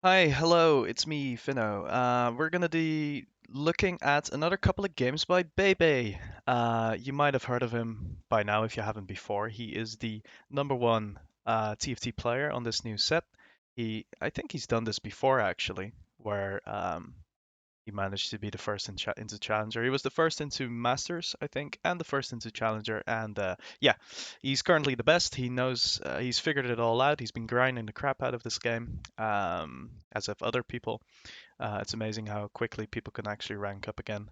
Hi, hello, it's me, Finno. We're gonna be looking at another couple of games by Bebe. You might have heard of him by now if you haven't before. He is the number one TFT player on this new set. I think he's done this before actually, where he managed to be the first into Challenger. He was the first into Masters, I think, and the first into Challenger. And yeah, he's currently the best. He knows he's figured it all out. He's been grinding the crap out of this game, as have other people. It's amazing how quickly people can actually rank up again.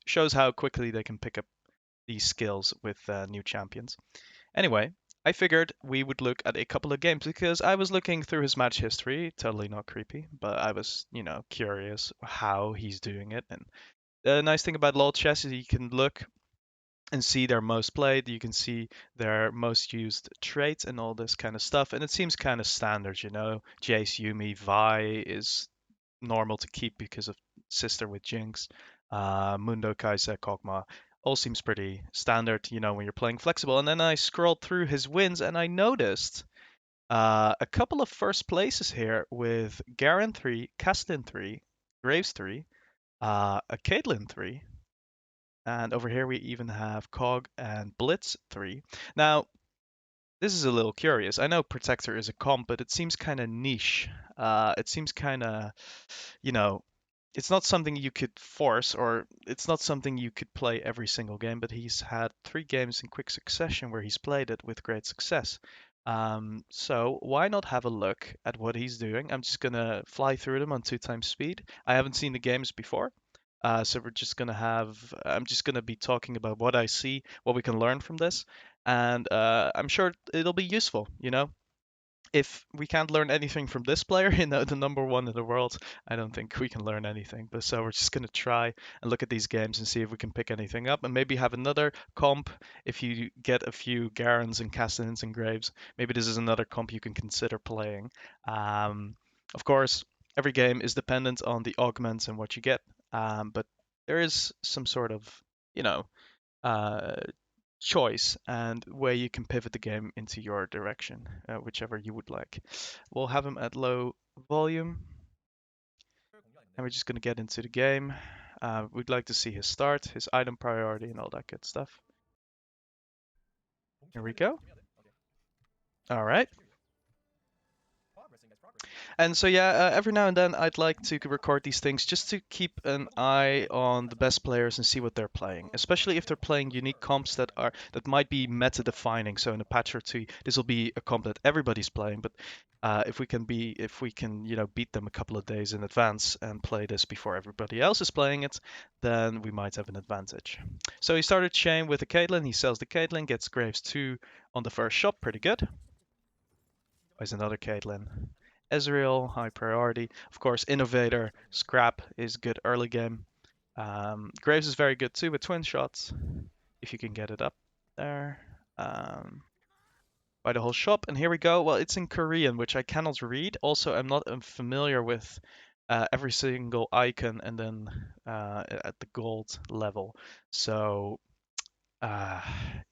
Shows how quickly they can pick up these skills with new champions. Anyway, I figured we would look at a couple of games because I was looking through his match history, totally not creepy, but I was, curious how he's doing it. And the nice thing about LoL chess is you can look and see their most played, you can see their most used traits and all this kind of stuff. And it seems kind of standard, Jace, Yumi, Vi is normal to keep because of sister with Jinx. Mundo, Kaisa, Kog'Maw, all seems pretty standard, when you're playing flexible. And then I scrolled through his wins and I noticed a couple of first places here with Garen 3, Castlin 3, Graves 3, a Caitlyn 3, and over here we even have Cog and Blitz 3. Now, this is a little curious. I know Protector is a comp, but it seems kind of niche. It seems kind of, you know, it's not something you could force, or it's not something you could play every single game, but he's had 3 games in quick succession where he's played it with great success. So why not have a look at what he's doing? I'm just gonna fly through them on 2 times speed. I haven't seen the games before, so I'm just gonna be talking about what I see, what we can learn from this, and I'm sure it'll be useful. If we can't learn anything from this player, the number one in the world, I don't think we can learn anything. But so we're just gonna try and look at these games and see if we can pick anything up, and maybe have another comp. If you get a few Garens and Castellans and Graves, maybe this is another comp you can consider playing. Of course, every game is dependent on the augments and what you get, but there is some sort of, you know, uh, choice and where you can pivot the game into your direction, whichever you would like. We'll have him at low volume, and we're just going to get into the game. We'd like to see his start, his item priority, and all that good stuff. Here we go. All right. And so yeah, every now and then I'd like to record these things just to keep an eye on the best players and see what they're playing, especially if they're playing unique comps that might be meta defining. So in a patch or two, this will be a comp that everybody's playing, but if we can beat them a couple of days in advance and play this before everybody else is playing it, then we might have an advantage. So he started Shane with a Caitlyn. He sells the Caitlyn, gets Graves 2 on the first shot, pretty good. There's another Caitlyn. Ezreal, high priority. Of course, Innovator, Scrap is good early game. Graves is very good too with twin shots, if you can get it up there. By the whole shop, and here we go. Well, it's in Korean, which I cannot read. Also, I'm not familiar with every single icon and then at the gold level. So uh,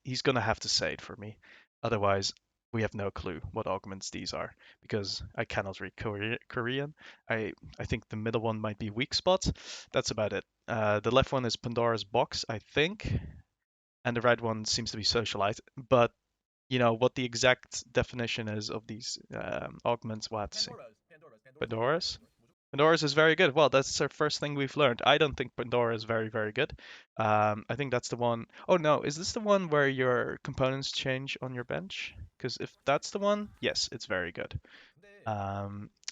he's gonna have to say it for me. Otherwise, we have no clue what augments these are because I cannot read Korean. I think the middle one might be weak spot. That's about it. The left one is Pandora's box, I think, and the right one seems to be socialite. But what the exact definition is of these augments, we'll have to see. Pandora's. Pandora's is very good. Well, that's our first thing we've learned. I don't think Pandora is very, very good. I think that's the one. Oh no, is this the one where your components change on your bench? Because if that's the one, yes, it's very good.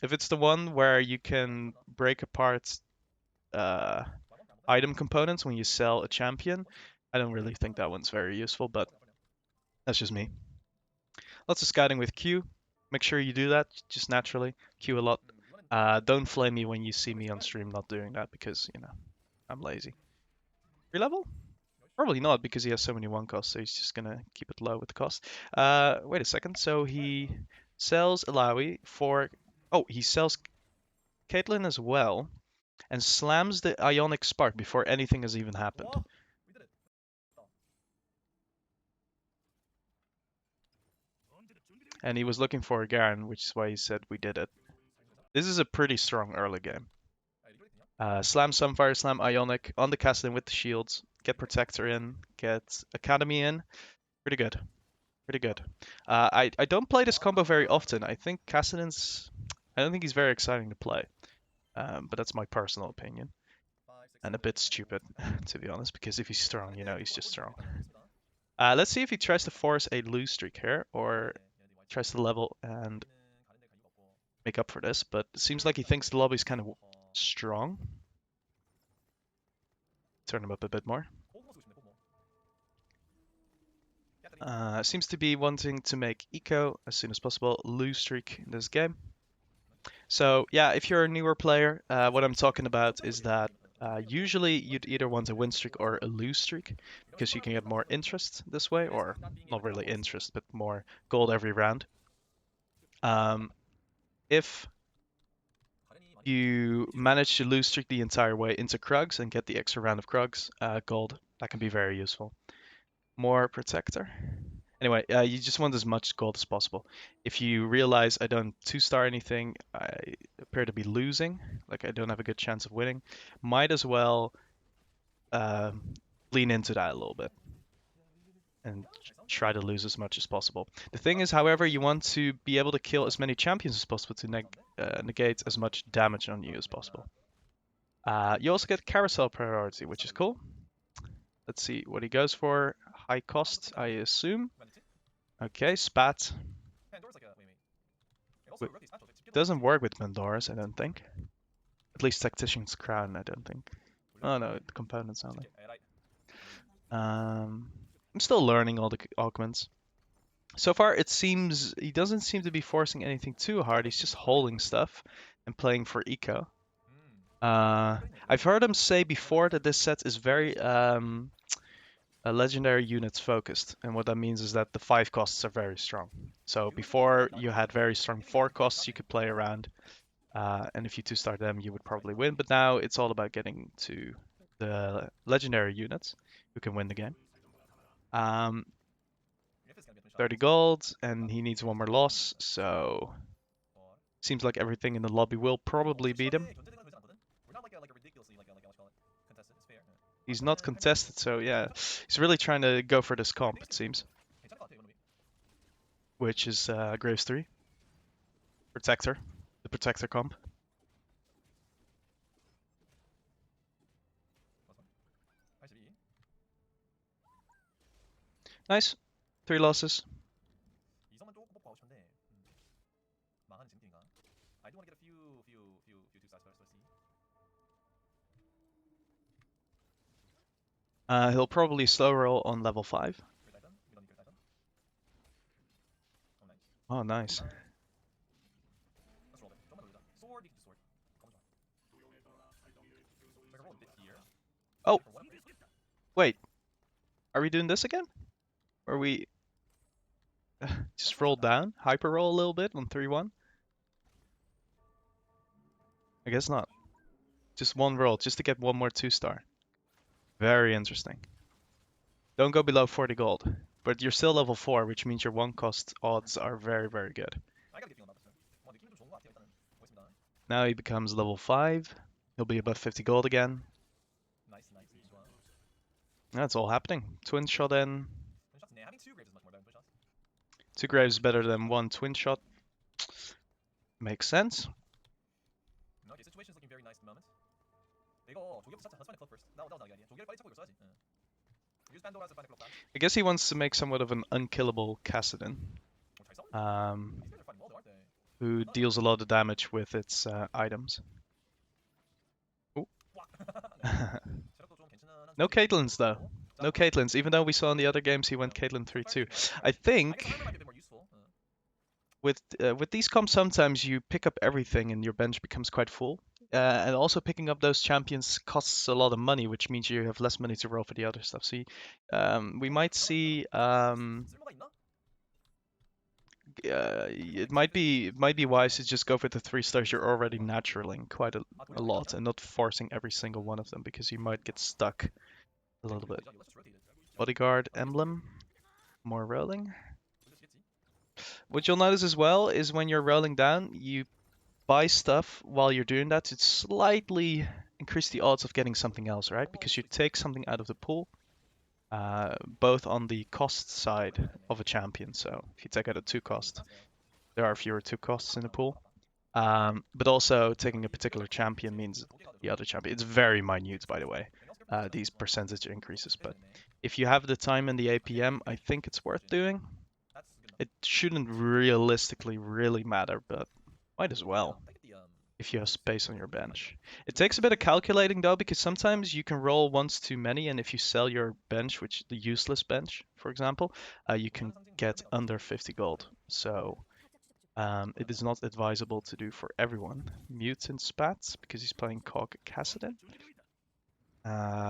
If it's the one where you can break apart uh, item components when you sell a champion, I don't really think that one's very useful, but that's just me. Lots of scouting with Q. Make sure you do that just naturally. Q a lot. Don't flame me when you see me on stream not doing that because, I'm lazy. Free level? Probably not because he has so many one costs, so he's just gonna keep it low with the cost. Wait a second. So he sells Alawi for... Oh, he sells Caitlyn as well and slams the Ionic Spark before anything has even happened. And he was looking for a Garen, which is why he said we did it. This is a pretty strong early game. Slam Sunfire, Slam Ionic on the Castlin with the shields. Get Protector in, get Academy in. Pretty good. Pretty good. I don't play this combo very often. I think Cassidin's... I don't think he's very exciting to play. But that's my personal opinion. And a bit stupid, to be honest, because if he's strong, you know, he's just strong. Let's see if he tries to force a lose streak here, or tries to level and make up for this, but it seems like he thinks the lobby's kind of strong. Turn him up a bit more. Seems to be wanting to make eco as soon as possible, lose streak in this game. So yeah, if you're a newer player, what I'm talking about is that usually you'd either want a win streak or a lose streak, because you can get more interest this way, or not really interest, but more gold every round. If you manage to lose streak the entire way into Krugs and get the extra round of Krugs, gold, that can be very useful. More Protector. Anyway, you just want as much gold as possible. If you realize I don't 2-star anything, I appear to be losing, like I don't have a good chance of winning, might as well lean into that a little bit and try to lose as much as possible. The thing is, however, you want to be able to kill as many champions as possible to negate as much damage on you as possible. You also get carousel priority, which is cool. Let's see what he goes for. High cost, I assume. Okay, spat. Doesn't work with Pandora's, I don't think. At least Tactician's Crown, I don't think. Oh no, the components only. I'm still learning all the augments. So far, it seems he doesn't seem to be forcing anything too hard. He's just holding stuff and playing for eco. I've heard him say before that this set is very legendary units focused, and what that means is that the 5 costs are very strong. So before you had very strong 4 costs you could play around, and if you 2-star them you would probably win, but now it's all about getting to the legendary units who can win the game. 30 gold, and he needs one more loss, so seems like everything in the lobby will probably beat him. He's not contested, so yeah, he's really trying to go for this comp, it seems. Which is Graves 3. Protector. The Protector comp. Nice. 3 losses. He'll probably slow roll on level 5. Oh, nice. Oh! Wait. Are we doing this again? Or we just roll down? Hyper roll a little bit on 3-1? I guess not. Just one roll, just to get one more 2-star. Very interesting. Don't go below 40 gold. But you're still level 4, which means your 1-cost odds are very, very good. Now he becomes level 5. He'll be above 50 gold again. That's all happening. Twin shot in. 2 graves better than 1 twin shot. Makes sense. I guess he wants to make somewhat of an unkillable Cassidin, who deals a lot of damage with its items. No Caitlyn's though. No Caitlyn's, even though we saw in the other games he went Caitlyn 3-2. I think with these comps sometimes you pick up everything and your bench becomes quite full. And also picking up those champions costs a lot of money, which means you have less money to roll for the other stuff. So we might see it might be wise to just go for the 3 stars you're already naturaling quite a lot and not forcing every single one of them, because you might get stuck a little bit. Bodyguard emblem, more rolling. What you'll notice as well is when you're rolling down, you buy stuff while you're doing that to slightly increase the odds of getting something else, right? Because you take something out of the pool, both on the cost side of a champion. So if you take out a 2 cost, there are fewer 2 costs in the pool. But also taking a particular champion means the other champion. It's very minute, by the way, these percentage increases. But if you have the time and the APM, I think it's worth doing. It shouldn't realistically really matter, but might as well if you have space on your bench. It takes a bit of calculating though, because sometimes you can roll once too many, and if you sell your bench, which the useless bench, for example, you can get under 50 gold. So it is not advisable to do for everyone. Mutant Spats, because he's playing Cog Cassidin.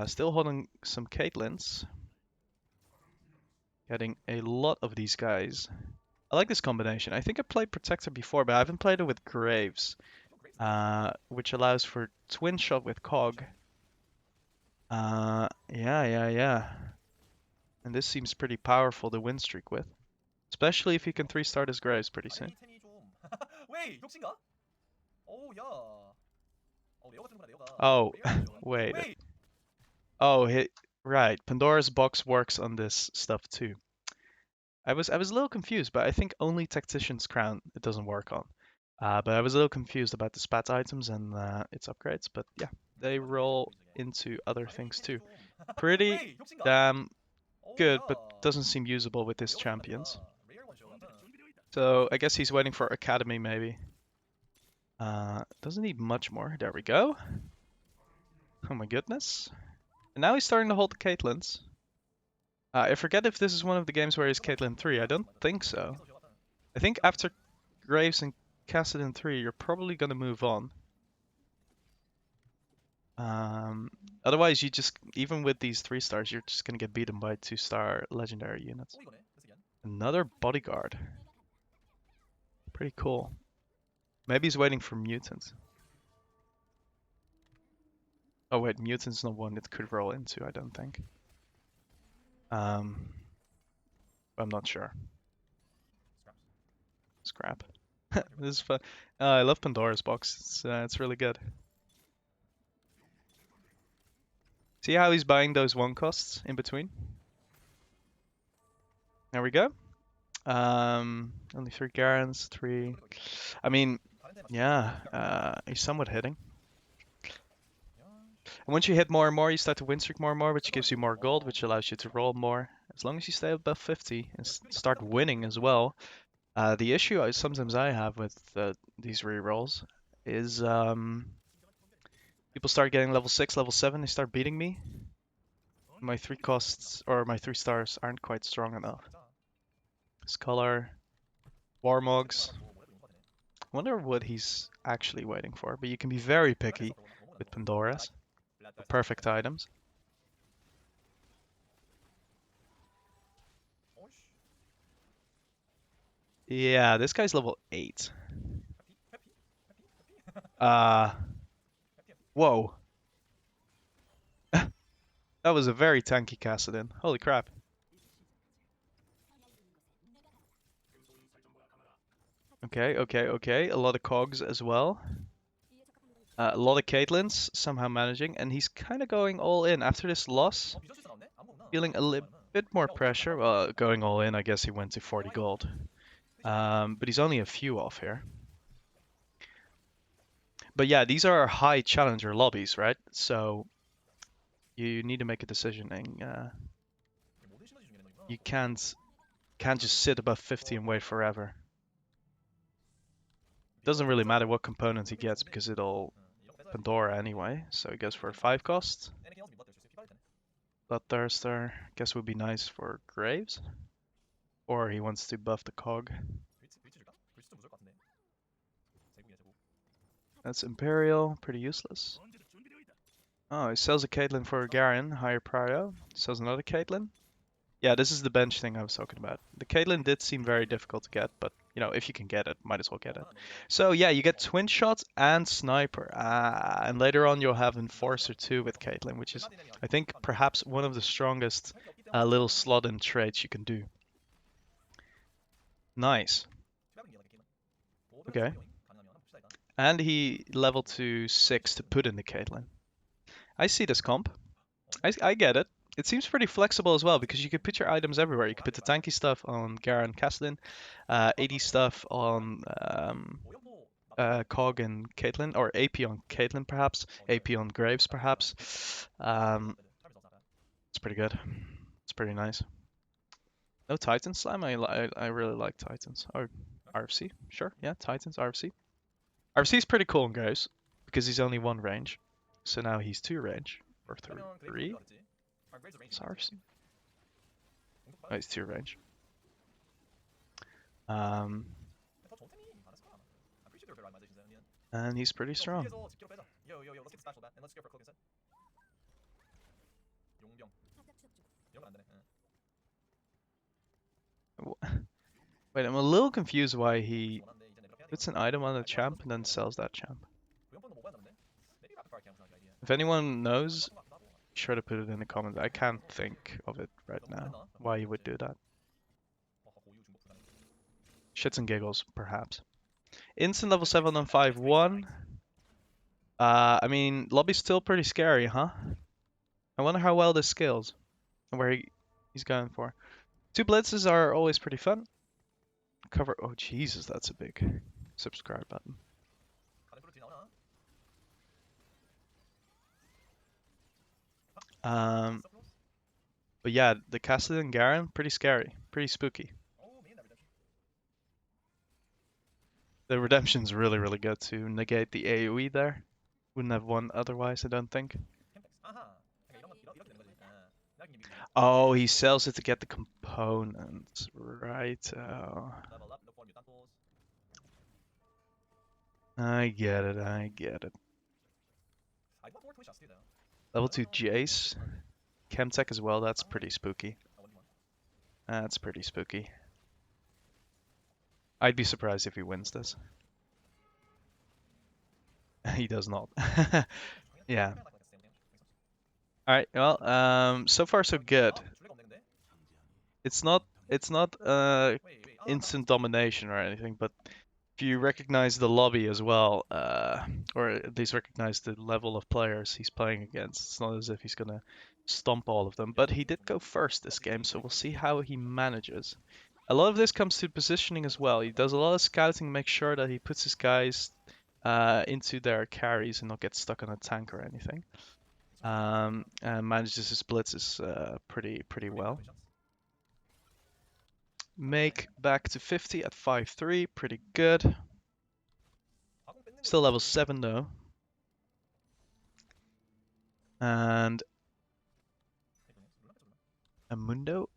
Still holding some Caitlyn's. Getting a lot of these guys. I like this combination. I think I played Protector before, but I haven't played it with Graves, which allows for twin shot with Cog. Yeah. And this seems pretty powerful to win streak with. Especially if you can 3-star his Graves pretty soon. Oh, wait. Oh, right. Pandora's box works on this stuff too. I was a little confused, but I think only Tactician's Crown it doesn't work on. But I was a little confused about the spat items and its upgrades. But yeah, they roll into other things too. Pretty damn good, but doesn't seem usable with his champions. So I guess he's waiting for Academy maybe. Doesn't need much more. There we go. Oh my goodness. And now he's starting to hold the Caitlyn's. I forget if this is one of the games where he's Caitlyn 3. I don't think so. I think after Graves and Cassidin 3, you're probably going to move on. Otherwise, you just, even with these 3-stars, you're just going to get beaten by 2-star legendary units. Another bodyguard. Pretty cool. Maybe he's waiting for mutants. Oh wait, mutant's not one it could roll into, I don't think. I'm not sure. Scrap. This is fun. I love Pandora's box. It's really good. See how he's buying those 1 costs in between? There we go. Only 3 Garens, 3. I mean, yeah, he's somewhat hitting. And once you hit more and more, you start to win streak more and more, which gives you more gold, which allows you to roll more. As long as you stay above 50 and start winning as well. The issue sometimes I have with these rerolls is people start getting level 6, level 7, they start beating me. My 3 costs, or my 3 stars, aren't quite strong enough. Scholar, Warmogs. I wonder what he's actually waiting for, but you can be very picky with Pandora's. The perfect items. Yeah, this guy's level 8. Whoa. That was a very tanky Cassidin. Holy crap. Okay. A lot of cogs as well. A lot of Caitlyn's somehow managing, and he's kind of going all in after this loss. Feeling a bit more pressure. Well, going all in, I guess he went to 40 gold. But he's only a few off here. But yeah, these are high challenger lobbies, right? So you need to make a decision, and you can't just sit above 50 and wait forever. Doesn't really matter what component he gets because it'll Pandora anyway. So he goes for a 5 cost. Bloodthirster, guess would be nice for Graves. Or he wants to buff the cog. That's Imperial, pretty useless. Oh, he sells a Caitlyn for a Garen, higher prio. Sells another Caitlyn. Yeah, this is the bench thing I was talking about. The Caitlyn did seem very difficult to get, but you know, if you can get it, might as well get it. So yeah, you get twin shots and sniper. And later on you'll have Enforcer too with Caitlyn, which is, I think, perhaps one of the strongest little slot-in traits you can do. Nice. Okay. And he leveled to 6 to put in the Caitlyn. I see this comp. I get it. It seems pretty flexible as well because you could put your items everywhere. You could put the tanky stuff on Garen Cassidy, AD stuff on Cog and Caitlyn, or AP on Caitlyn perhaps, AP on Graves perhaps. It's pretty good. It's pretty nice. No Titan Slam? I really like Titans. Or RFC, sure, yeah, Titans, RFC. RFC is pretty cool, guys, because he's only 1 range. So now he's 2 range. Or 3? It's RFC. Oh, he's 2 range. And he's pretty strong. Wait, I'm a little confused why he puts an item on a champ and then sells that champ. If anyone knows, be sure to put it in the comments. I can't think of it right now, why he would do that. Shits and giggles, perhaps. Instant level 7 on 5-1. I mean, lobby's still pretty scary, huh? I wonder how well this scales and where he's going for. 2 blitzes are always pretty fun. Cover. Oh, Jesus, that's a big subscribe button. But yeah, the Cassidy and Garen, pretty scary, pretty spooky. The redemption's really, really good to negate the AoE there. Wouldn't have won otherwise, I don't think. Oh, he sells it to get the components, right? Oh. I get it, I get it. Level 2 Jace. Chemtech as well, that's pretty spooky. That's pretty spooky. I'd be surprised if he wins this. He does not. Yeah. Alright, well, so far so good. It's not instant domination or anything, but if you recognize the lobby as well, or at least recognize the level of players he's playing against, it's not as if he's gonna stomp all of them. But he did go first this game, so we'll see how he manages. A lot of this comes to positioning as well. He does a lot of scouting to make sure that he puts his guys into their carries and not get stuck on a tank or anything. And manages his blitzes pretty well. Make back to 50 at 5-3, pretty good. Still level 7 though. And Amundo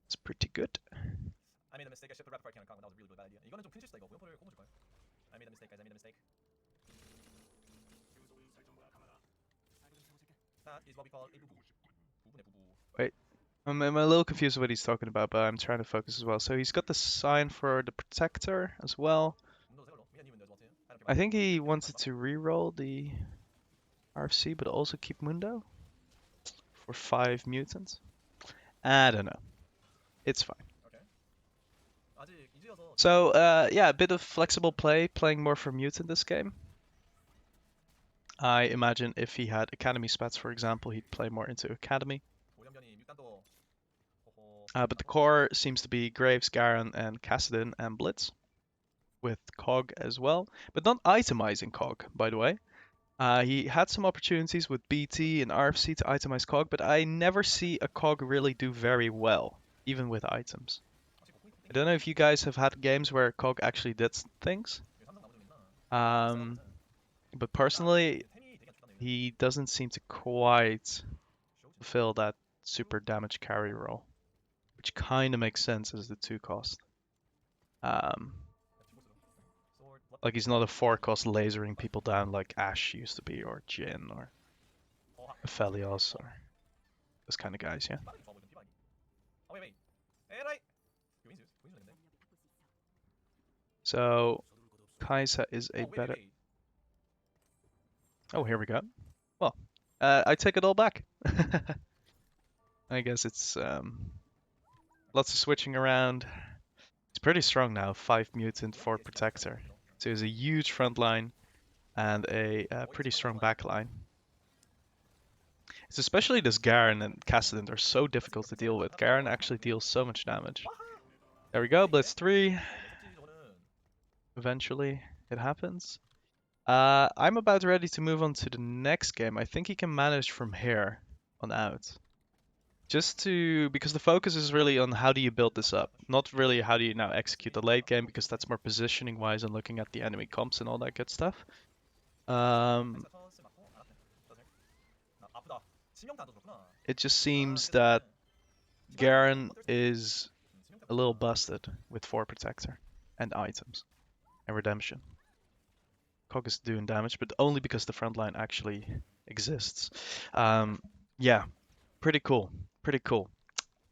is pretty good. I made a mistake. I shipped the rapid fire cannon that was a really bad idea. 이거는 좀 clinch 이거. I made a mistake, guys. I made a mistake. That is what we call a boo-boo. Wait, I'm a little confused with what he's talking about, but I'm trying to focus as well. So he's got the sign for the protector as well. I think he wanted to reroll the RFC, but also keep Mundo for 5 mutants. I don't know. It's fine. So, yeah, a bit of flexible play, playing more for mutant this game. I imagine if he had Academy spats, for example, he'd play more into Academy. But the core seems to be Graves, Garen, and Cassidy and Blitz, with Cog as well. But not itemizing Cog, by the way. He had some opportunities with BT and RFC to itemize Cog, but I never see a Cog really do very well, even with items. I don't know if you guys have had games where Cog actually did things. But personally, he doesn't seem to quite fulfill that super damage carry role, which kind of makes sense as the 2 cost. Like he's not a 4 cost lasering people down like Ashe used to be, or Jhin, or Aphelios, or those kind of guys, yeah. So Kai'Sa is a better... Oh, here we go. Well, I take it all back. I guess it's lots of switching around. It's pretty strong now. 5 mutant, 4 protector. So he has a huge front line and a pretty strong back line. It's especially this Garen and Kassadin are so difficult to deal with. Garen actually deals so much damage. There we go, Blitz 3. 어렵지 저거는. Eventually, it happens. I'm about ready to move on to the next game. I think he can manage from here on out. Because the focus is really on how do you build this up, not really how do you now execute the late game, because that's more positioning wise and looking at the enemy comps and all that good stuff. 나이스 컷을 맞고 알았네. 떠들. 아프다. 치명타도 그렇구나. It just 아 seems 계속 that 그러네. 기다리고 있으면 Garen 어쩔 수 없어. is 치명타 a little 그렇구나. busted with 4 Protector and items and Redemption. Cog is doing damage, but only because the front line actually exists. Yeah, pretty cool. Pretty cool.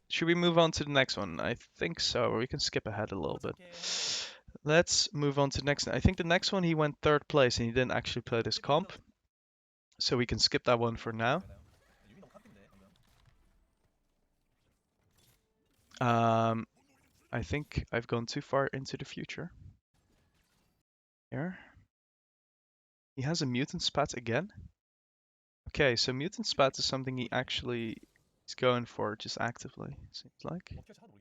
Should we move on to the next one? I think so. Or we can skip ahead a little bit. 어렵게 하는 거. Let's move on to the next one. I think the next one he went 3rd place and he didn't actually play this comp. So we can skip that one for now. 유미 너무 카피인데 방금. I think I've gone too far into the future. Here. He has a mutant spat again. Okay, so mutant spat is something he actually is going for just actively, seems like. 어떻게 할지 하나도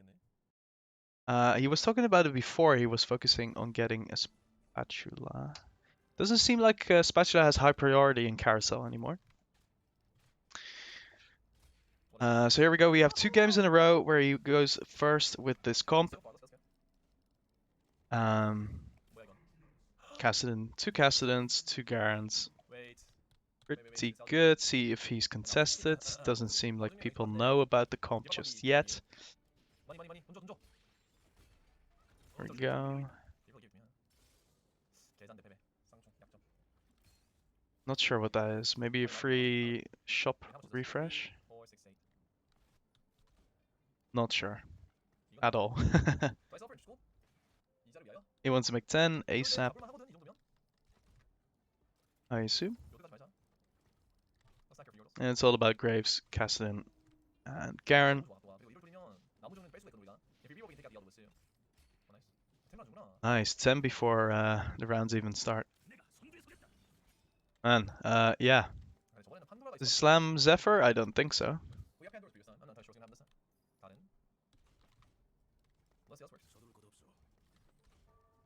모르겠네. He was talking about it before. He was focusing on getting a spatula. Doesn't seem like spatula has high priority in carousel anymore. So here we go. We have 2 games in a row where he goes first with this comp. 뭐야 이건? Kassadin, 2 Kassadins, 2 Garens. Wait. Pretty good. See if he's contested. Doesn't seem like people know about the comp just yet. 많이 던져 던져. There we go. 계산대 패배. 쌍총 약점. Not sure what that is. Maybe a free shop refresh? 4, 6, 8. Not sure at all. 나이스 어플 주고. 이자를 위하여. He wants to make 10 ASAP, 잡을만 하거든 이 정도면. I assume. 여기까지 말자. Let's not get reroll. And it's all about Graves, Kassadin, and Garen. 좋아 좋아. 그리고 이걸 돌리면 나무 종류는 뺄 수가 있거든 우리가. If you reroll, we can take out the other ones too. Oh, nice. 템라주구나. Nice, 10 before the rounds even start. Man, yeah. 아니, 저번에는 판도라가 Does he 있었는데. slam Zephyr? I don't think so. We have Pandora's previous time. I'm not entirely sure what's gonna happen this time. 다른. Let's see how this works.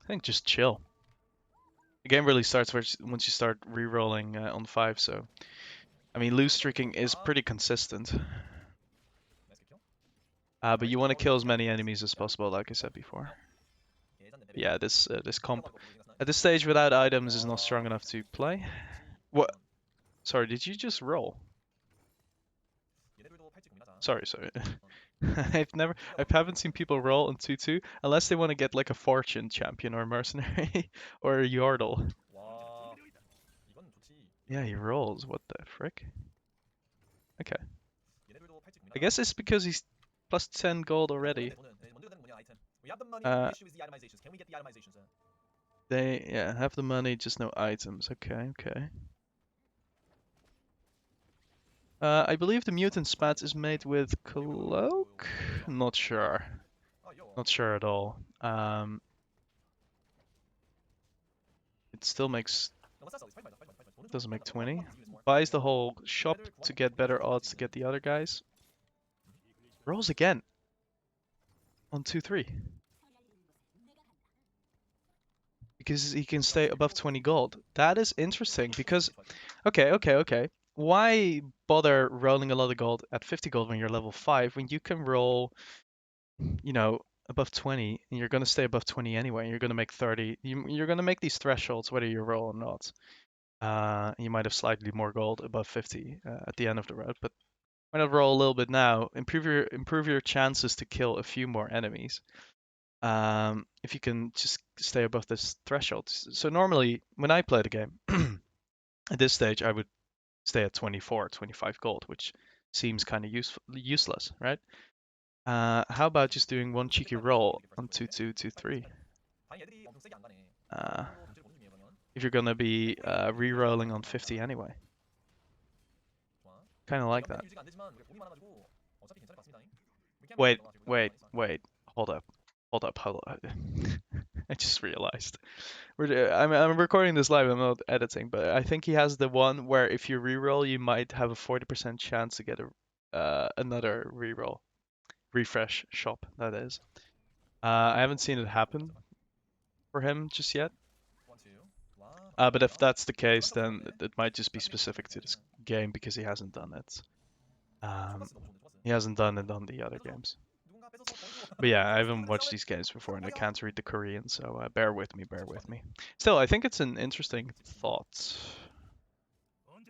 I think just chill. The game really starts once you start re-rolling on 5, so... I mean, lose streaking is pretty consistent. Nice kill. But you want to kill as many enemies as possible, like I said before. 계산대 패배. Yeah, this comp 거 보이긴 했으나. at this stage without items is not strong enough to play. What? Sorry, did you just roll? 얘네들도 팔찌 고민하자. Sorry. I haven't seen people roll on 2-2 unless they want to get like a fortune champion or a mercenary or a yordle. 와. 이건 좋지. Yeah, he rolls. What the frick? Okay. 얘네들도 팔찌 I 고민하자. guess it's because he's plus 10 gold already. 먼저 되는 뭐냐 아이템. We have the money. Uh, The issue is the itemizations. Can we get the itemizations? They, yeah, have the money, just no items. Okay. I believe the mutant spat is made with cloak? Not sure. 아, 요. Not sure at all. It still makes, doesn't make 20. Buys the whole shop to get better odds to get the other guys. Rolls again. On 2-3. Because he can stay above 20 gold. That is interesting because, okay. Why bother rolling a lot of gold at 50 gold when you're level 5 when you can roll, above 20 and you're going to stay above 20 anyway. You're going to make 30. You're going to make these thresholds whether you roll or not. You might have slightly more gold above 50 at the end of the road, but why not roll a little bit now? Improve your chances to kill a few more enemies. If you can just stay above this threshold. So normally when I play the game, at this stage I would stay at 24, 25 gold, which seems kind of useless, right? How about just doing one cheeky roll on 2-2, 2-3? If you're gonna be re-rolling on 50 anyway. Kind of like that. Wait, hold up. Hold up, hold up. I just realized. I'm recording this live, I'm not editing, but I think he has the one where if you reroll, you might have a 40% chance to get another reroll. Refresh shop, that is. I haven't seen it happen for him just yet. 1, 2. 와, But if 감사합니다. that's the case, 초반까지 then 좋았는데. it might just be 딱 specific to this 그냥 game because he hasn't done it. Um, 초가스 너무 좋은데, 초가스. he hasn't done it on the other 뺏어서 games. 누군가 뺏어서 보내줘. But yeah, I haven't 스티븐의 watched 싸움을 these games before and I 어야. can't read the Korean, so bear with me, bear 진짜 with 좋았네. me. Still, I think it's an interesting thought.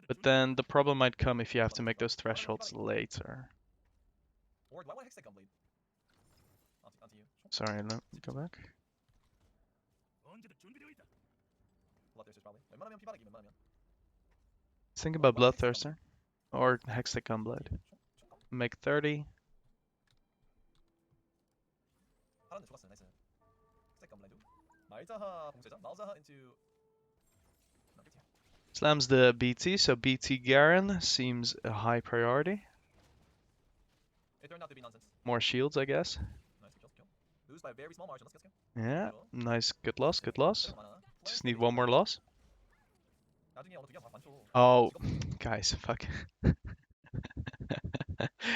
But then the problem might come if you have to make those thresholds later. Or do I want Hextech Gunblade? Onto you. Sorry, no, go back. Bloodthirster's probably. 웬만하면 피바라기, 웬만하면. Think Do about I want Hextech Bloodthirster or Hextech Gunblade. Make 30. 하란데 죽었어, 나이스. Hextech Gunblade. 말자하 봉쇄자. 마우자하 into. No, good here. Slams the BT, so BT Garen seems a high priority. It turned out to be nonsense. More shields, I guess. Nice, good kill. Lose by a very small margin. Let's go. Yeah, nice. Good loss, good loss. 체력 많아. Just need one more loss. 나중에 어느 두 개가 많죠. Oh, 직업. guys, fuck.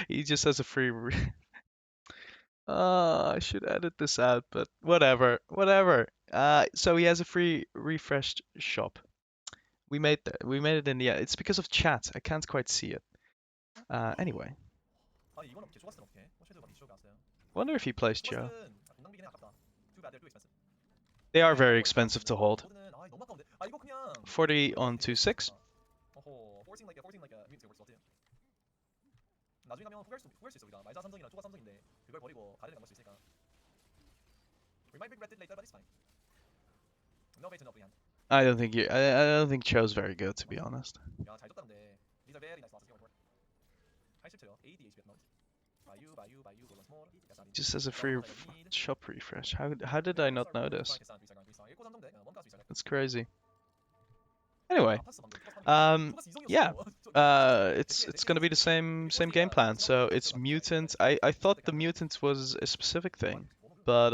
He just has a free. I should edit this out, but whatever, whatever. So he has a free refreshed shop. We made it in the end. It's because of chat. I can't quite see it. Anyway, 아니 이건 어떻게 초가스는 어떻게? 쉐드 많이 쇼가 왔어요. wonder if he plays Joe. 초가스는 공낭비긴 해 아깝다. Too bad they're too expensive. They are very expensive to hold. 모드는 아 너무 아까운데. 아 이거 그냥 40 on 2-6. 어허 forcing like a 뮤트 볼수 같아요. 나중에 가면 후회할 수 있어 우리가 말자 삼성이랑 초가 삼성인데 그걸 버리고 가드를 간걸 수 있으니까. We might regret it later, but it's fine. No way to not hand. I don't think I don't think Cho's very good, to be honest. 야잘 줬다는데. These are very nice losses going forward. 87초요. AD HP at moment. 바유 once more. Just as a free shop refresh. How did I not notice? That's crazy. Anyway, yeah, it's gonna be the same game plan. So it's mutant. I thought the mutant was a specific thing, but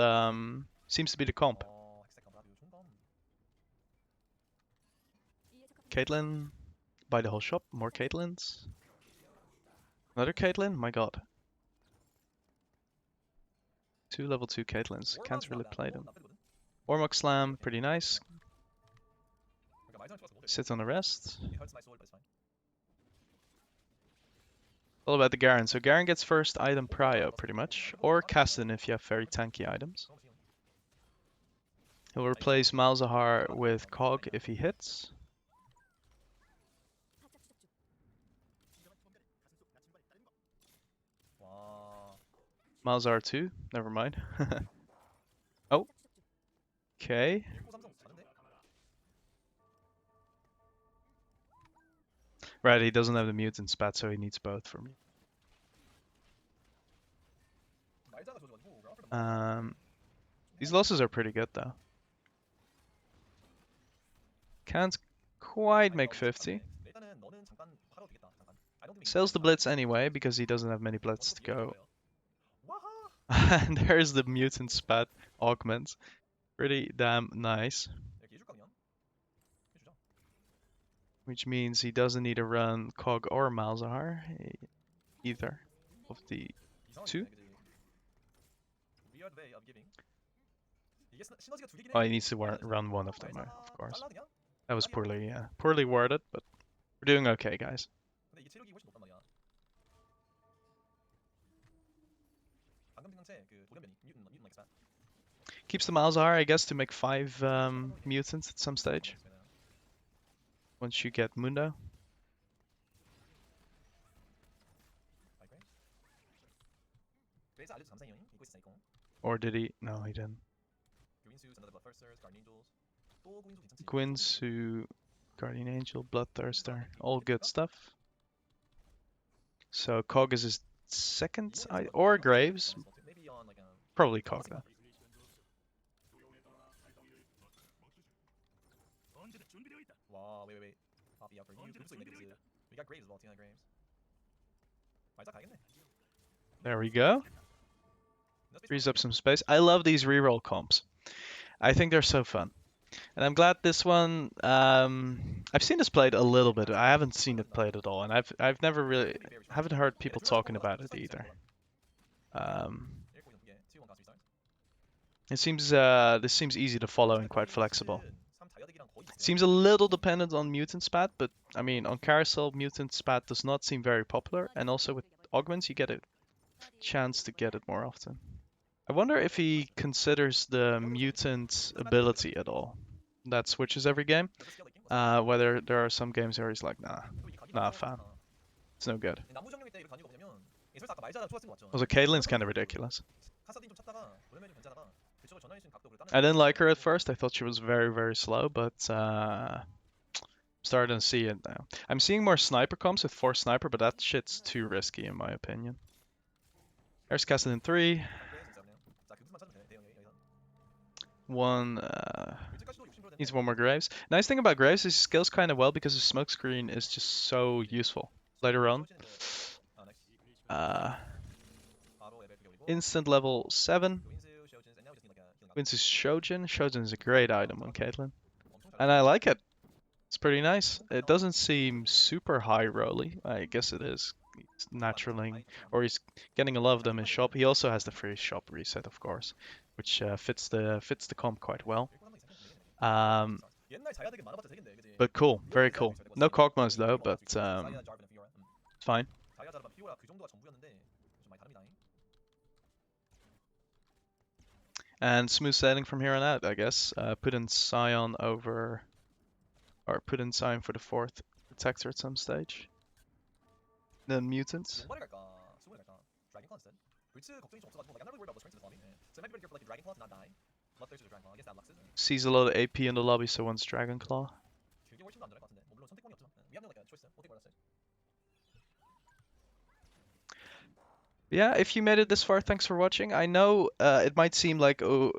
seems to be the comp. Caitlyn, buy the whole shop. More Caitlyns. Another Caitlyn? My god. 2 level 2 Caitlyns. Can't really play them. Ormok Slam, pretty nice. Sit on the rest. All about the Garen. So Garen gets first item prio, pretty much. Or Kasten if you have very tanky items. He'll replace Malzahar with Cog if he hits. Malzahar 2, never mind. Oh. Okay. Right, he doesn't have the mutant spat, so he needs both for me. These losses are pretty good though. Can't quite make 50. Sells the blitz anyway because he doesn't have many blitz to go. And there's the mutant spat augment. Pretty damn nice. Which means he doesn't need to run Cog or Malzahar, either of the two. Oh, he needs to run one of them, of course. That was poorly worded, but we're doing okay, guys. Keeps the Malzahar, I guess, to make 5 mutants at some stage. Once you get Mundo. Or did he? No, he didn't. Gwynsu, Guardian Angel, Bloodthirster, all good stuff. So Cog is his second, or Graves. Probably Cog though. Wow, wait. Poppy up for you. We got Graves as well, Graves. There we go. No space for Frees one. up some space. I love these reroll comps. I think they're so fun. And I'm glad this one. I've seen this played a little bit. I haven't seen it played at all, and I've never really Could be very strong. haven't heard 얘네 people 둘다 talking 성공보다 about it 수선이 either. 잘하는 거라. Um, 1 이게 T1 가스 리스타트. it seems this seems easy to follow and quite flexible. 3 다이아덱이랑 거의 비슷해요. Seems a little dependent on mutant spat, but I mean on carousel mutant spat does not seem very popular, and also with augments you get a chance to get it more often. I wonder if he considers the mutant ability at all. That switches every game. 그래서 스킬도 있긴 거. Whether there are some games where he's like, nah, 그리고 이 각이 not a 너무 fan. 좋다. It's no good. 나무 정령일 때 이렇게 가는 거 뭐냐면 설사 아까 말자랑 초가 쓴거 맞죠? Also, Caitlyn's kind of ridiculous. 카사딘 좀 찾다가 보내면 좀 괜찮아가 그쪽을 전환해 주는 각도 그리고 I didn't like her at first. I thought she was very, very slow, but starting to see it now. I'm seeing more sniper comps with 4 sniper, but that shit's too risky in my opinion. There's casted in 3. 진짜 그냥 자 그 무슨만 찾으면 돼 여기서. One 일찍까지도 60% needs 됐는데 one more Graves. Nice thing about Graves is he scales kind of well because his smoke screen is just so useful. Later on, 아 나이스. 바로 레벨 2개 올리고 instant level 7. 윈스 쉐어진 and now just need like a healing Wins his Shojin. Shojin is a great item on Caitlyn. 엄청 잘 And I like it. It's pretty nice. It doesn't seem super high rolly. I guess it is. He's naturally, or he's getting a lot of them in shop. He also has the free shop reset, of course, which fits the comp quite well. 옛날 자야덱은 많아봤자 되겠네 그지? But cool, very cool. No Kog'Maws though, but 자야 자르는 피오라. it's fine. 자야 자르면 피오라 그 정도가 전부였는데 좀 많이 다릅니다. And smooth sailing from here on out, I guess. Put in Scion over, or put in Scion for the 4th protector at some stage. Then mutants. 용발을 갈까? 수분을 갈까? 드래곤 컨스턴? 불츠 걱정이 좀 없어가지고 like I'm not really worried about the strength of this lobby. So I might be very careful like the dragon claw to not die. Not thirsty to dragon claw. I guess that locks it. Sees a lot of AP in the lobby, so wants Dragon Claw. 길게 훨씬 더 안전할 것 같은데. 뭐 물론 선택권이 없지만. We have no like a choice. We'll take what I say. Yeah, if you made it this far, thanks for watching. I know it might seem like, oh,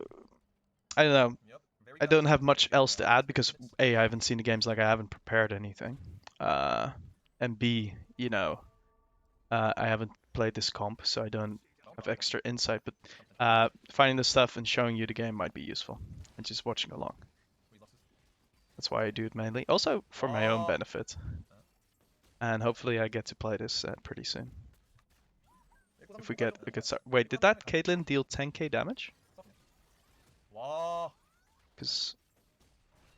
I don't know. Yep. Very I don't have much else to add because A, I haven't seen the games, like I haven't prepared anything. And B, you know, I haven't played this comp, so I don't have extra insight. But finding the stuff and showing you the game might be useful, and just watching along. That's why I do it mainly. Also for my own benefit. And hopefully I get to play this pretty soon. If we get a good start. Wait, did that Caitlyn deal 10k damage? 와. Because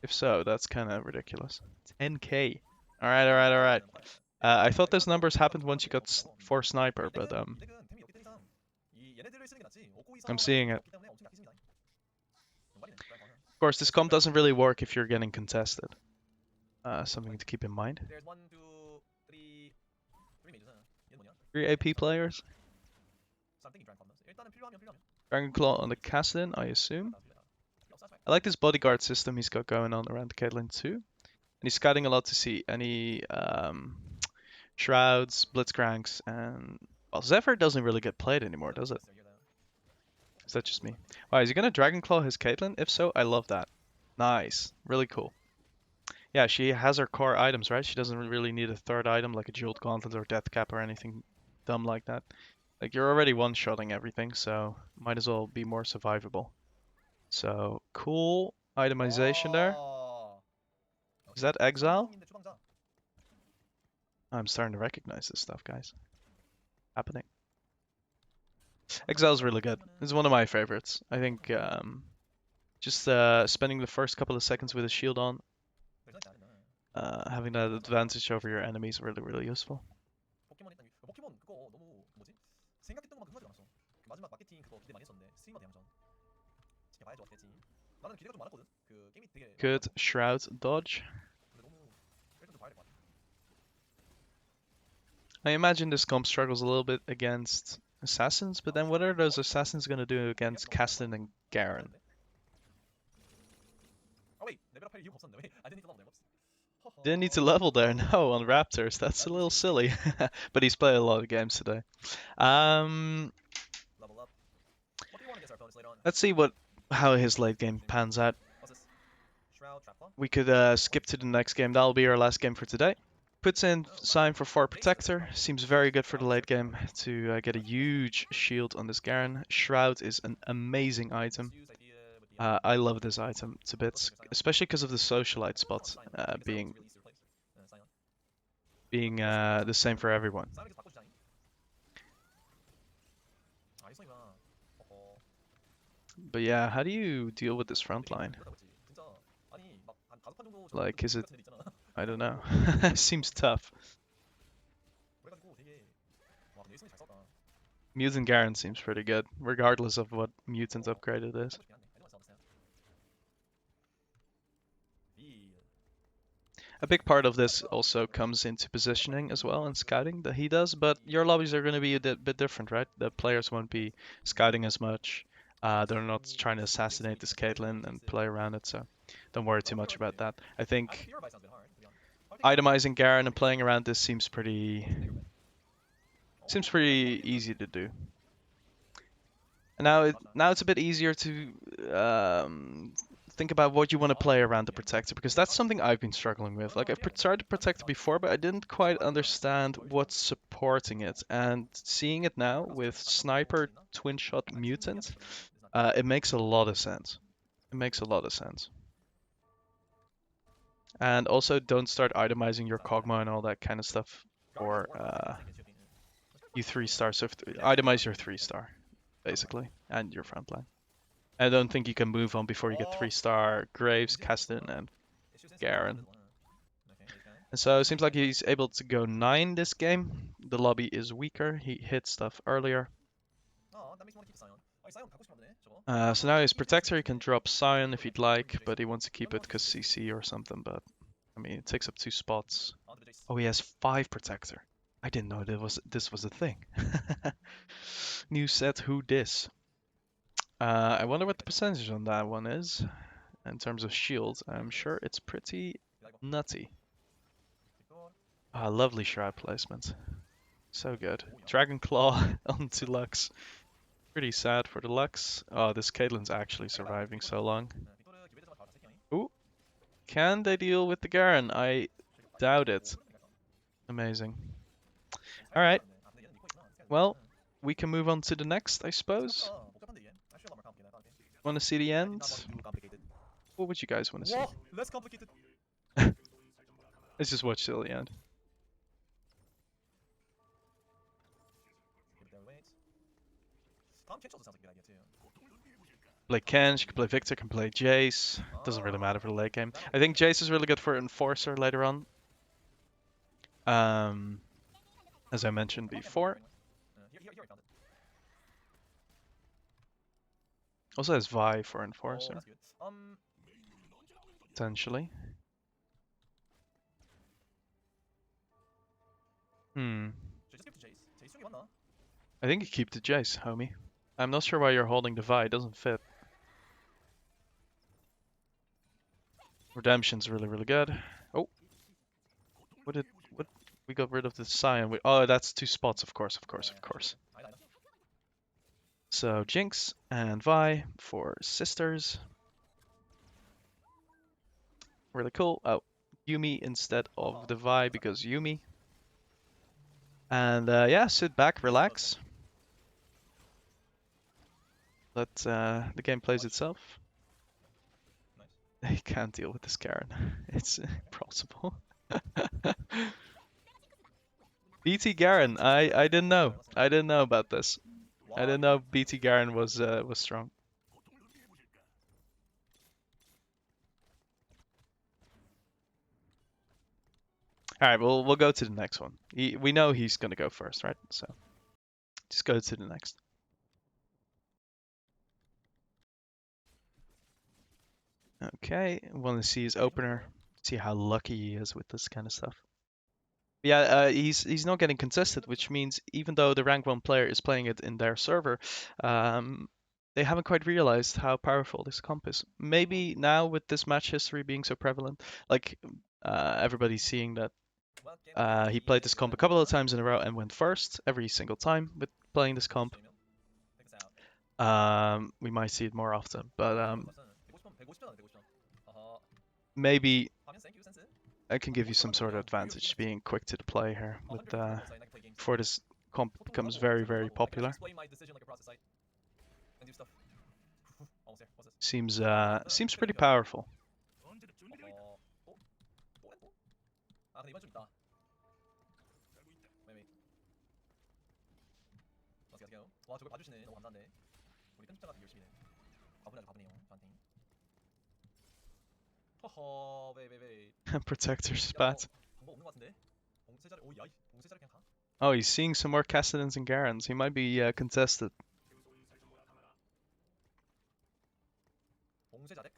if so, that's kind of ridiculous. 10k. Alright, alright, alright. I thought those numbers happened once you got 4 sniper, but I'm seeing it. Of course, this comp doesn't really work if you're getting contested. Something to keep in mind. There's 1, 2, 3, 3 mages. 얘는 뭐냐? 3 AP players. So I'm thinking dragon claw. 일단은 필요하면. Dragon Claw on the Kassadin, I assume. That's fine. I like this bodyguard system he's got going on around Caitlyn too. And he's scouting a lot to see any Shrouds, Blitzcranks, and... Well, Zephyr doesn't really get played anymore, does it? Is that just me? Wow, is he gonna Dragon Claw his Caitlyn? If so, I love that. Nice. Really cool. Yeah, she has her core items, right? She doesn't really need a third item like a Jeweled Gauntlet or Death Cap or anything dumb like that. Like, you're already one-shotting everything, so might as well be more survivable. So, cool itemization there. Is that Exile? I'm starting to recognize this stuff, guys. Happening. Exile's really good. It's one of my favorites. I think just spending the first couple of seconds with a shield on, having that advantage over your enemies, really, really useful. 포켓몬 그거 너무 뭐지? 생각했던 것만큼 흥하지 않았어. 마지막 마케팅 그거 기대 많이 했었는데 스트리머 대항전 지켜봐야죠 어떻게 될지. 나는 기대가 좀 많았거든. 그 게임이 되게 Good Shroud dodge. 근데 너무 일단 좀 봐야 될 것 같아. I imagine this comp struggles a little bit against assassins, but then what are those assassins going to do against Kassadin and Garen? Oh wait, 레벨업 할 이유가 없었는데 왜? I didn't need to level them. Didn't need to level there, no, on Raptors. That's a little silly. But he's played a lot of games today. Level up. What do you want against our opponents later on? Let's see how his late game pans out. What's this? Shroud, Trap Claw? We could skip to the next game. That'll be our last game for today. Puts in Sign for 4 Protector. Seems very good for the late game to get a huge shield on this Garen. Shroud is an amazing item. I love this item to bits, especially because of the socialite spot being the same for everyone. But yeah, how do you deal with this front line? Like, is it... I don't know. Seems tough. Mutant Garen seems pretty good, regardless of what mutant upgrade it is. A big part of this also comes into positioning as well and scouting that he does, but your lobbies are going to be a bit different, right? The players won't be scouting as much. They're not trying to assassinate this Caitlyn and play around it, so don't worry too much about that. I think itemizing Garen and playing around this seems pretty easy to do. And now it's a bit easier to think about what you want to play around the Protector, because that's something I've been struggling with. Like, I've tried the Protector before, but I didn't quite understand what's supporting it. And seeing it now with Sniper Twin Shot Mutant, it makes a lot of sense. It makes a lot of sense. And also, don't start itemizing your Kog'Maw and all that kind of stuff for you 3-star. So itemize your 3-star, basically, and your front line. I don't think you can move on before you get 3-star Graves, Kastin, and Garen. And so it seems like he's able to go 9 this game. The lobby is weaker. He hit stuff earlier. So now he's Protector. He can drop Sion if he'd like, but he wants to keep it because CC or something. But I mean, it takes up 2 spots. Oh, he has 5 Protector. I didn't know this was a thing. New set, who dis? I wonder what the percentage on that one is in terms of shield. I'm sure it's pretty nutty. Ah, lovely Shroud placement. So good. Dragon Claw onto Lux. Pretty sad for the Lux. Oh, this Caitlyn's actually surviving so long. Ooh. Can they deal with the Garen? I doubt it. Amazing. Alright. Well, we can move on to the next, I suppose. Want to see the end? What would you guys want to see? Less complicated. Let's just watch till the end. Play Ken, she can play Victor, can play Jace. Doesn't really matter for the late game. I think Jace is really good for Enforcer later on. As I mentioned before. Also has Vi for Enforcer. Potentially. I think you keep the Jace, homie. I'm not sure why you're holding the Vi, it doesn't fit. Redemption's really, really good. Oh. What we got rid of the Sion. Oh, that's 2 spots, of course. So Jinx and Vi for sisters. Really cool. Oh, Yumi instead of the Vi because Yumi. And yeah, sit back, relax. Let the game plays itself. I can't deal with this Garen. It's impossible. BT Garen, I didn't know. I didn't know about this. I didn't know BT Garen was strong. All right, we'll go to the next one. We know he's gonna go first, right? So just go to the next. Okay, want to see his opener. See how lucky he is with this kind of stuff. Yeah, he's not getting contested, which means even though the rank 1 player is playing it in their server, they haven't quite realized how powerful this comp is. Maybe now with this match history being so prevalent, like everybody's seeing that he played this comp a couple of times in a row and went first every single time with playing this comp. We might see it more often, but maybe That can give you some sort of advantage being quick to the play here with before this comp becomes very, very popular. Seems pretty powerful. 아 근데 이번 좀 있다. 웨이. Let's go. 와 저걸 봐주시네. 너무 감사한데. 우리 편집자가 되게 열심히네. 과분하게 과분해요 저한테. 허허 웨이. Protector 야 spat. 방법 없는 것 같은데. 봉쇄자를 오 야이 봉쇄자를 그냥 가. Oh, he's seeing some more Cassidans and Garans. He might be contested. 봉쇄자 덱.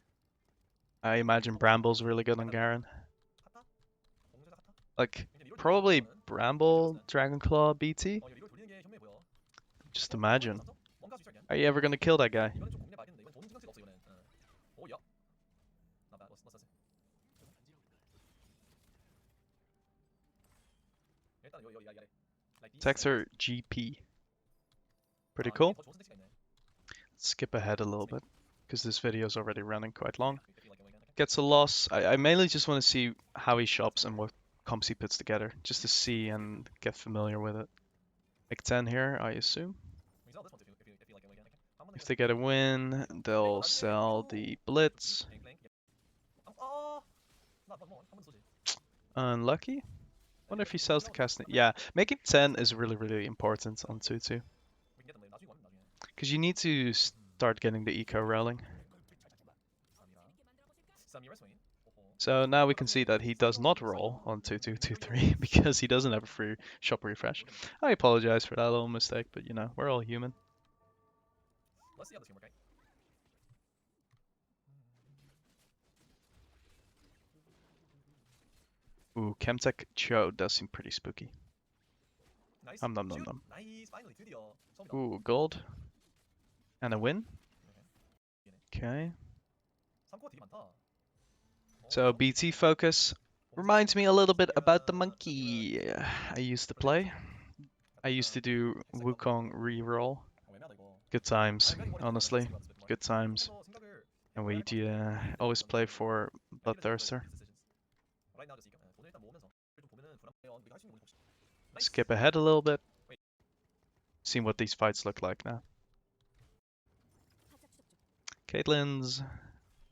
I imagine Bramble's really good on Garen. 카타? 봉쇄자 카타? Like, 근데 이걸 probably 돌리는 거는 Bramble, Dragonclaw, BT? 이걸 돌리는 게 현명해 보여. Just imagine. 뭔가 할 수 있어 그냥. Are you ever gonna kill that guy? 이거는 좀 고민해 봐야겠는데 이건 돈 증강체가 없어 이거는. 오 야. 나봐 넣었어. 일단 여기 아래. Protector GP. Pretty cool. 더 좋은 선택지가 있네. Skip ahead a little bit, because this video is already running quite long. If you like it. Gets a loss. I mainly just want to see how he shops and what comps he puts together, just to see and get familiar with it. Make 10 here, I assume. We sell this one too if you like it. If they get a win, they'll sell the Blitz. Unlucky. Wonder if he sells the Castnet. Yeah, making 10 is really, really important on 2-2. Because you need to start getting the eco rolling. So now we can see that he does not roll on 2-2-2-3 because he doesn't have a free shop refresh. I apologize for that little mistake, but you know, we're all human. Let's see how this can work out. Ooh, Chemtech Cho does seem pretty spooky. Nice. Nom nom nom nom. Nice. Finally, 드디어. Ooh, gold. And a win. Okay. 3코어 되게 많다. So BT focus reminds me a little bit about the monkey I used to play. I used to do Wukong reroll. Good times, honestly. Good times. And we'd always play for Bloodthirster. Skip ahead a little bit. See what these fights look like now. Caitlyn's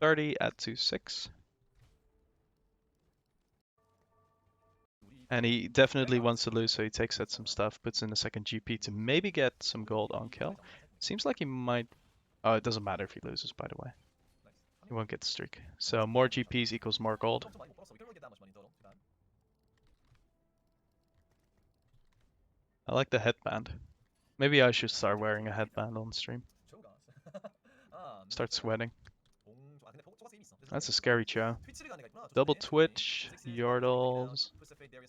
30 at 2-6. And he definitely wants to lose, so he takes out some stuff, puts in a second GP to maybe get some gold on kill. Seems like he might... Oh, it doesn't matter if he loses, by the way. He won't get the streak. So more GPs equals more gold. I like the headband. Maybe I should start wearing a headband on stream. Start sweating. That's a scary Cho. Double Twitch, Yordles,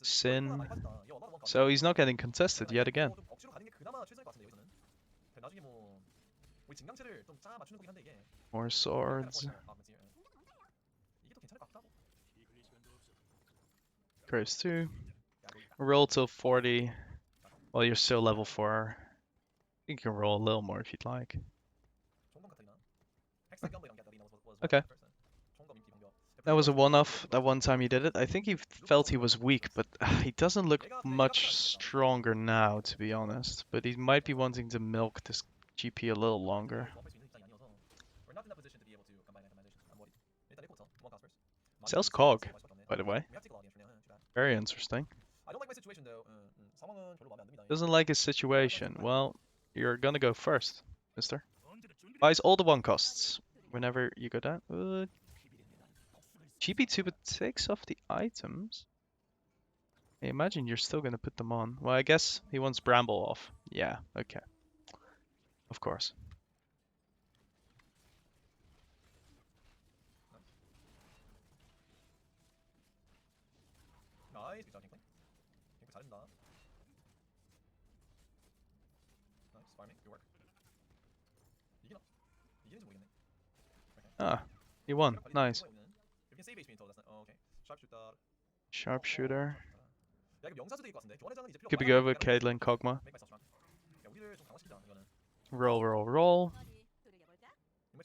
Sin. So he's not getting contested yet again. More swords. Graves 2. Roll till 40. Well, you're still level 4. You can roll a little more if you'd like. Okay. That was a one-off, that one time he did it. I think he felt he was weak, but he doesn't look much stronger now, to be honest. But he might be wanting to milk this GP a little longer. Sells Cog, by the way. Very interesting. Doesn't like his situation. Well, you're gonna go first, mister. Buys all the one costs whenever you go down. GP2 but takes off the items. I imagine you're still gonna put them on. Well, I guess he wants Bramble off. Yeah, okay. Of course. Ah, he won. Nice. Sharpshooter. Could be good with Caitlyn Kog'Maw. Roll, roll, roll.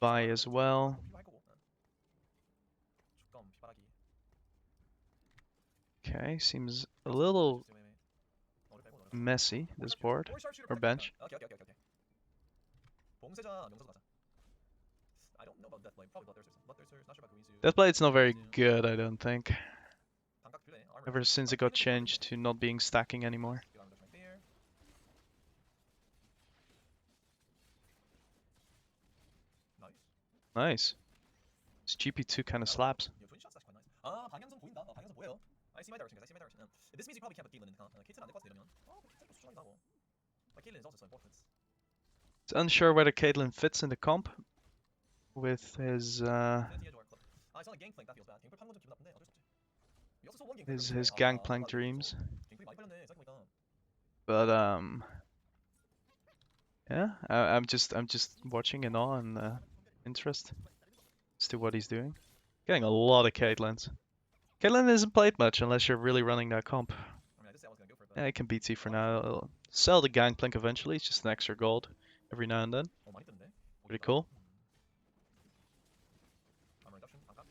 Buy as well. Okay, seems a little messy, this board, or bench. 오케이. 봉쇄자 명성 가자. I don't know about that blade. Probably bloodthirster. Not sure about Guizu. That blade's not very good, I don't think. 반각 그래. Armor Ever since it got changed to not being stacking anymore. Good armor right there. Nice. Nice. This GP2 kind of slaps. Yo, twin shots actually quite nice. 아, 방향성 보인다. 방향성 보여. I see my direction, guys. I see my direction. This means you probably can't put Caitlyn in. Caitlyn 안될것 같아 이러면. Caitlyn 수준한다 하고. But Caitlyn is also so important. It's unsure whether Caitlyn fits in the comp with his It's not a gangplank, that feels bad. 갱플 파는 건 좀 기분 나쁜데 어쩔 수 없지. We also saw one gangplank. his gangplank dreams. 갱플이 많이 팔렸네. 생각해보니까. But yeah, I'm just watching in awe and interest as to what he's doing. Getting a lot of Caitlyn's. Caitlyn isn't played much unless you're really running that comp. I mean, I did say I was gonna go for it, but. Yeah, it can BT for now. It'll sell the gangplank eventually. It's just an extra gold every now and then. 어, 많이 뜨는데? Pretty cool. Armor reduction, 반각.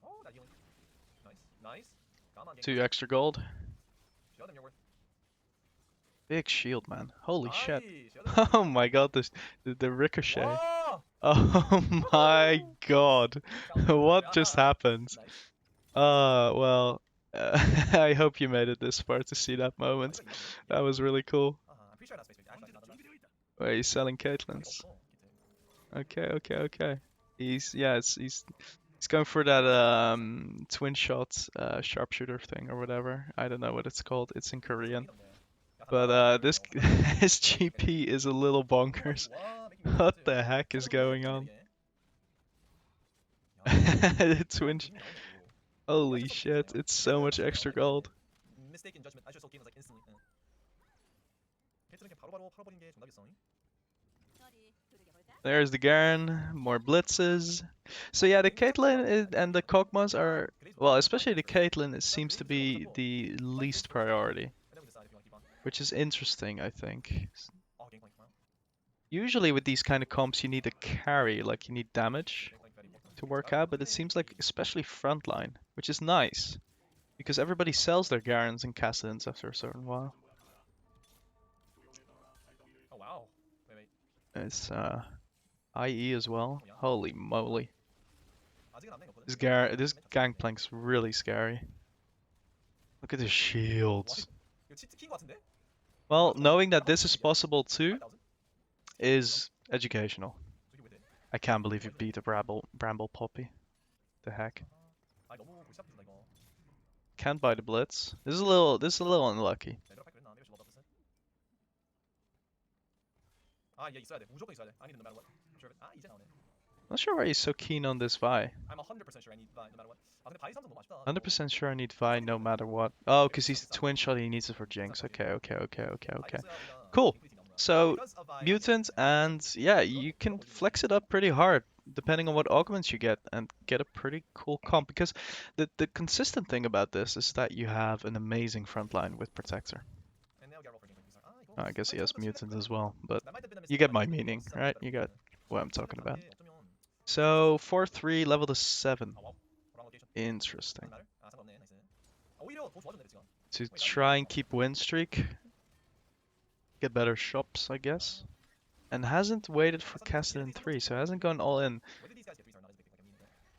Oh, that healing. Nice. Come on, 2 extra gold. Show them your worth. Big shield, man. Holy shit. Show them Oh my god, the ricochet. Whoa! Oh my god. What Yeah. just happened? Nice. Well, I hope you made it this far to see that moment. That was really cool. I'm pretty sure that's space. Actually, not Wait, he's selling Caitlyn's. Okay. He's going for that twin shot sharpshooter thing or whatever. I don't know what it's called. It's in Korean. But this his GP is a little bonkers. What the heck is going on? The twin. Holy shit! It's so much extra gold. Mistaken judgment. I just saw game like instantly. 그냥 바로바로 팔아버린 게 정답이었어. There's the Garen, more blitzes. So yeah, the Caitlyn and the Kog'Maws are, well, especially the Caitlyn, it seems to be the least priority, which is interesting, I think. Usually with these kind of comps, you need a carry, like you need damage to work out, but it seems like especially frontline, which is nice, because everybody sells their Garens and Kassadins after a certain while. Oh wow. Wait. It's IE as well. Holy moly. 아직은 안 된 This gangplank's really scary. Look at the shields. 이거 치트 킨 같은데? Well, knowing that this is possible too is educational. I can't believe you beat a bramble poppy. The heck. 아 너무 골치 아프다 이거. Can't buy the blitz. This is a little unlucky. 아, 얘 있어야 돼. 무조건 있어야 돼. I need it no matter what. Sure. 아, 이제 나오네. Not sure why he's so keen on this Vi. I'm 100% sure I need Vi no matter what. 아, 근데 바이 3점 너무 아쉽다. 100% sure I need Vi no matter what. Oh, because he's the twin shot, he needs it for Jinx. Okay. Cool. So, mutant, and yeah, you can flex it up pretty hard depending on what augments you get and get a pretty cool comp, because the consistent thing about this is that you have an amazing front line with Protector. I guess he has mutant as well, but you get my meaning, right? You got what I'm talking about. So 4-3 level to 7. Interesting. To try and keep win streak, get better shops, I guess. And hasn't waited for Kassadin 3, so hasn't gone all in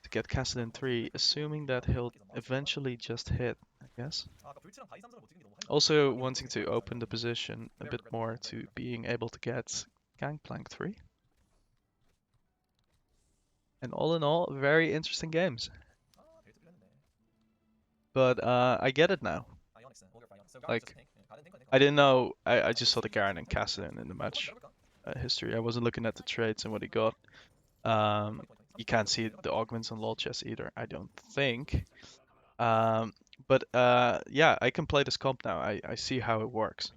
to get Kassadin 3, assuming that he'll eventually just hit, I guess. Also wanting to open the position a bit more to being able to get Gangplank 3. And all in all, very interesting games. But I get it now. Like, I didn't know, I just saw the Garen and Kassadin in the match history. I wasn't looking at the trades and what he got. You can't see the augments on LoL chess either, I don't think. But yeah, I can play this comp now. I see how it works.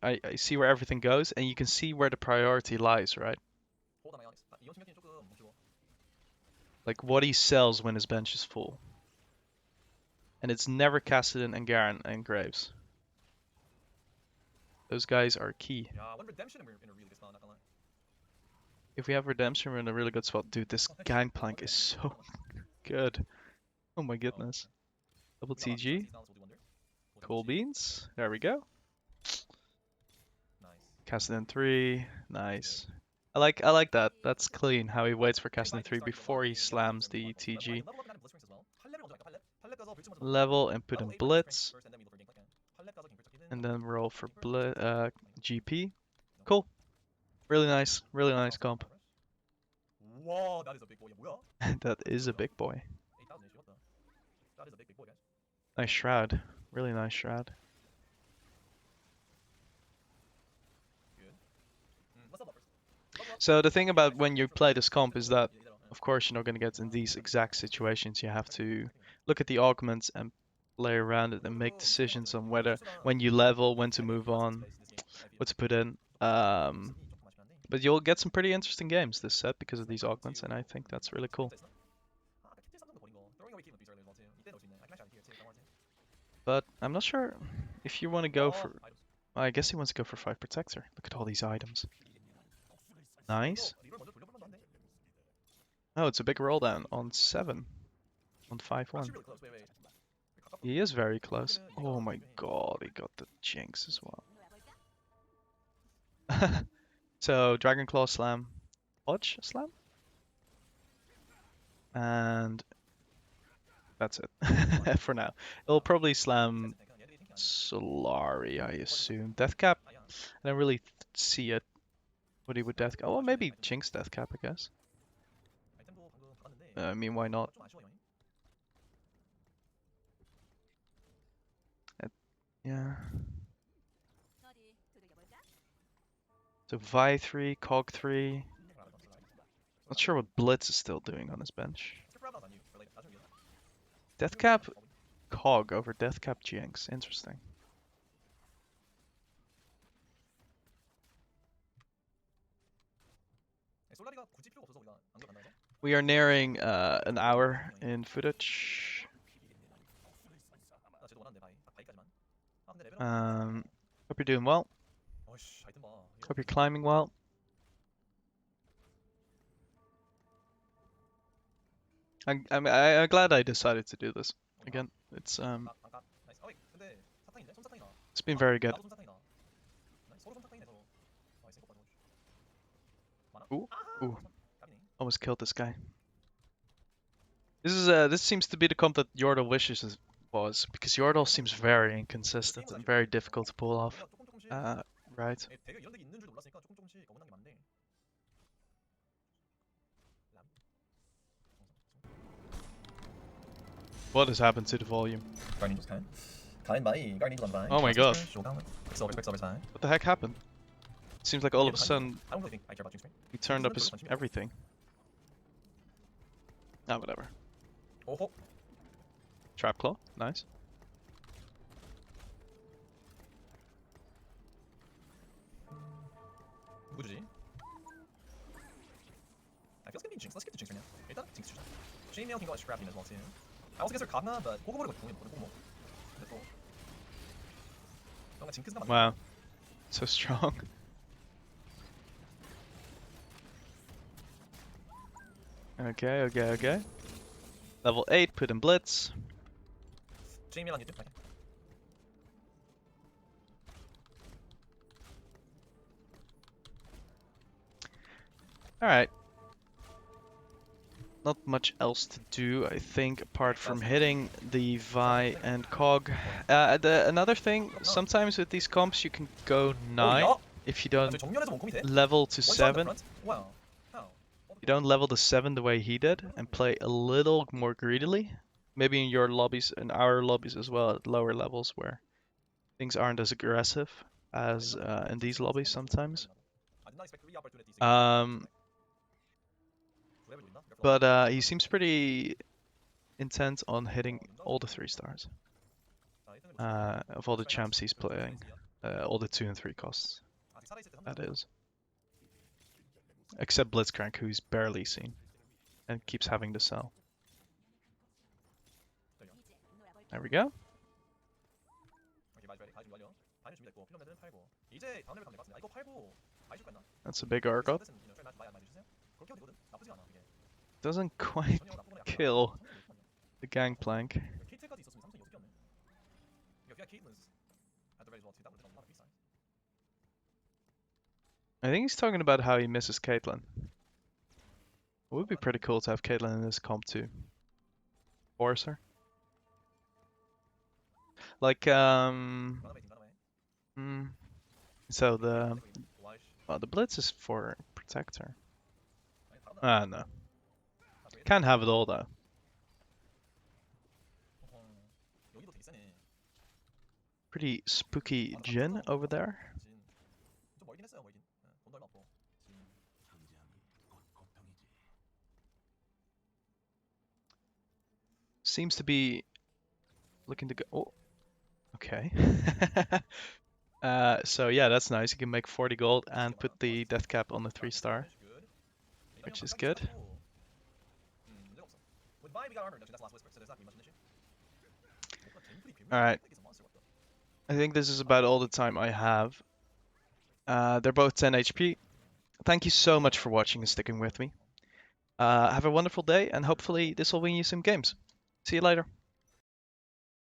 I see where everything goes, and you can see where the priority lies, right? Like what he sells when his bench is full. And it's never Kassadin and Garen and Graves. Those guys are key. If we have Redemption, we're in a really good spot. Dude, this Gangplank is so good. Oh my goodness. Double 우리가 막 TG. 사운드 조드 원들. Cool beans. There we go. 나이스. Casting in 3. Nice. I like that. That's clean how he waits for casting in 3 before he slams the TG. Level and put in blitz. And then roll for GP. Cool. Really nice comp. 와, that is a big boy. 뭐야? That is a big boy. 8,000 죽었다. That is a big boy, guys. Nice shroud. Really nice shroud. Good. Let's level up first. So the thing about when you play this comp is that, of course, you're not going to get in these exact situations. You have to look at the augments and play around it and make decisions on whether, when you level, when to move on, what to put in. But you'll get some pretty interesting games this set because of these augments, and I think that's really cool. But I'm not sure if you want to go for... I guess he wants to go for 5 Protector. Look at all these items. Nice. Oh, it's a big roll down on 7. On 5-1. He is very close. Oh my god, he got the Jinx as well. So, Dragon Claw Slam. Hodge Slam? And that's it for now. It'll probably slam Solari, I assume. Deathcap? I don't really see it. What he would Deathcap? Oh, maybe Jinx Deathcap, I guess. I mean, why not? Yeah. So Vi 3, Cog 3. Not sure what Blitz is still doing on his bench. Deathcap Cog over Deathcap Jinx. Interesting. We are nearing an hour in footage. Hope you're doing well. Hope you're climbing well. I'm glad I decided to do this. Again, it's been very good. Ooh, almost killed this guy. This seems to be the comp that Yordle wishes was, because Yordle seems very inconsistent and very difficult to pull off. Right. What has happened to the volume? Oh my god. What the heck happened? Seems like all of a sudden he turned up his everything. Ah, whatever. Trap Claw, nice. 누구주지? I feel it's gonna be Jinx. Let's skip the Jinx right now. 일단 Jinx 주자. Chainmail can go at scrapping as well too. I also guess they're Kog'Maw, but 고고버리고 공이거든 고모. 그래서 뭔가 징크스가 맞네. Wow, so strong. Okay. Level 8, put in Blitz. Chainmail on YouTube. Alright. Not much else to do, I think, apart from hitting the Vi and Cog. Another thing, sometimes with these comps you can go 9 if you don't level to 7. You don't level to 7 the way he did and play a little more greedily. Maybe in your lobbies, in our lobbies as well, at lower levels where things aren't as aggressive as in these lobbies sometimes. But he seems pretty intent on hitting all the 3 stars. Of all the champs he's playing. All the 2 and 3 costs. That is. Except Blitzcrank, who's barely seen. And keeps having to sell. There we go. That's a big Argot. Doesn't quite kill. The gangplank. 케이틀까지 있었으면 삼성이 6개였네. 그러니까 그냥 케이틀은 at the rate as well. That would have been a lot of B-sides. I think he's talking about how he misses Caitlyn. It would be 아마 pretty cool to have Caitlyn in this comp too. Force her. Like, 가나메 팀 가나메. mm, so the 와이sh. well, the blitz is for protector. 아니 다른 Ah, no. 아 그래? Can't have it all though. 여기도 되게 세네. Pretty spooky 아, Jin over there. 진. 좀 멀긴 했어요, 멀긴. 돈도 얼마 없고. 진. Seems to be looking to go. Oh, okay. So yeah, that's nice. You can make 40 gold and put the death cap on the 3-star, which is good. 문제가 없어. With Vi, we got armored. Actually, that's the last whisper, so there's not gonna be much of an issue. All right. is a monster. What the? I think this is about all the time I have. They're both 10 HP. Thank you so much for watching and sticking with me. Have a wonderful day, and hopefully this will win you some games. See you later.